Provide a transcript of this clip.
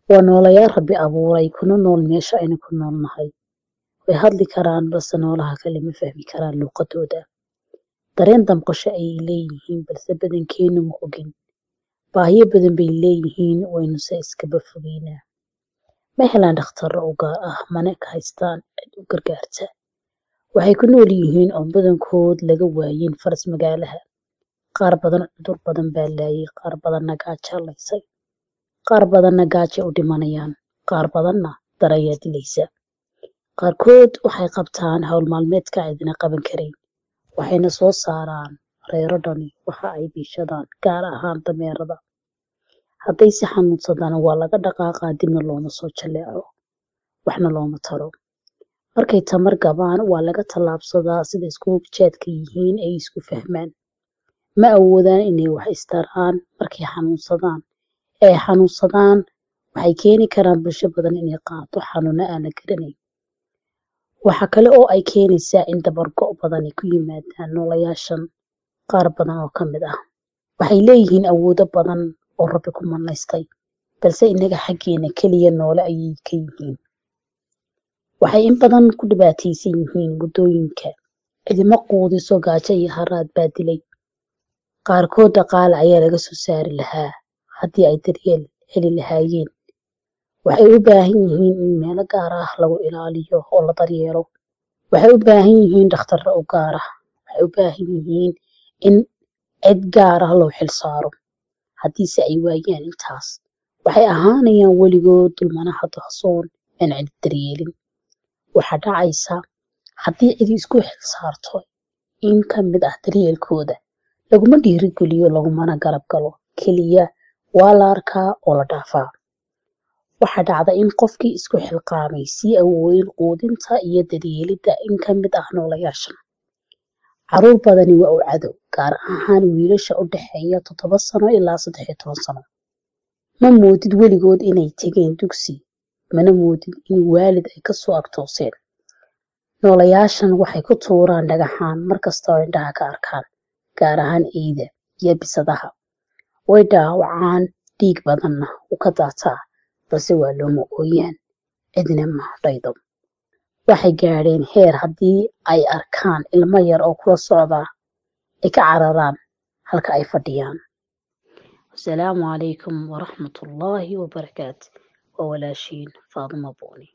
waa noolayaal Rabbi abuuray kuna nool meesha aynu ku noolnahay. Way hadli karaan balse noolaha kale ma fahmi karaan luqadooda. Dareen damqasho ayay leeyihiin balse badankeenu ma ogin. Baahiyo badan bay leeyihiin waynuse iskaba fogeynaa. Ma helaan dhakhtarro u gaar ah mana ka haystaan cid u gargaarta. Waxay ku nool yihiin oo badankood laga waayin faras magaalaha. Qaar badan cudur badan baa laayay, qaar badanna gaajo laysay. Qaar badanna gaajo u dhimanayaan, qaar badanna darayaa dilaysa. Qaarkood waxay qabtaan hawl maalmeedka cidina qaban karayn. Waxayna soo saaraan reero dhani waxa ay biishadaan gaar ahaan dameerada. Hadday si xanuunsadaan waa laga dhaqaaqaa dibna looma soo jaleeco. Waxna looma taro. Markay tamar gabaan waa laga tallaabsadaa sida isku jeedka yihiin ay isku fahmaan. Ma awoodaan inay wax istaraan markay xanuunsadaan. Ee xanuunsadaan waxay keeni karaan bulsho badan inay qaato xanuuno aan la garanayn. Waxa kale oo ay keenaysaa in dabargo' badani ku yimaadaan noolayaashan qaar badan oo ka mid ah. Waxay leeyihiin awoodo badan oo Rabbi ku manaystay, balse inaga xaggeena keliya noole ayay ka yihiin. Waxay in badan ku dhibaataysan yihiin waddooyinka. Cidima quudiso gaajo iyo haraad baa dilay. Qaarkood dhaqaale ayaa laga soo saari lahaa haddii ay daryeel heli lahaayeen. Waxay u baahan yihiin in meelo gaar ah lagu ilaaliyo oo la daryeelo. Waxay u baahan yihiin dhakhtarro u gaar ah. Waxay u baahan yihiin in cid gaar ah loo xil saaro. Haddiise ay waayaan intaas, waxay ahaanayaan weligood dulmanaha dahsoon aan cid daryeelin. Waxaa dhacaysa haddii cidi isku xil saarto in ka mid ah daryeelkooda laguma dhiirigeliyo lagumana garab galo keliya waa la arkaa oo la dhaafaa. Waxaa dhacda in qofkii isku xilqaamay sii awoodin quudinta iyo daryeelidda in ka mid ah noolayaashan. Caruur badani waa u cadow gaar ahaan wiilasha u dhexeeya 7 sano ilaa 13 sano. Ma moodid weligood inay tegeen dugsi, mana moodid in waalid ay ka soo agtooseen. Noolayaashan waxay ku tuuraan dhagaxaan markasta oo indhaha ka arkaan, gaar ahaan eyda iyo bisadaha. Way dhaawacaan dhiig badanna u ka daataa, balse waa looma ooyaan cidina ma dhaydo. Waxay gaadheen heer haddii ay arkaan ilmo yar oo kula socda ay ka cararaan halka ay fadhiyaan. Asalaamu calaykum waraxmatullaahi wabarakaatu. Waa walaashiin Faadimo Booni.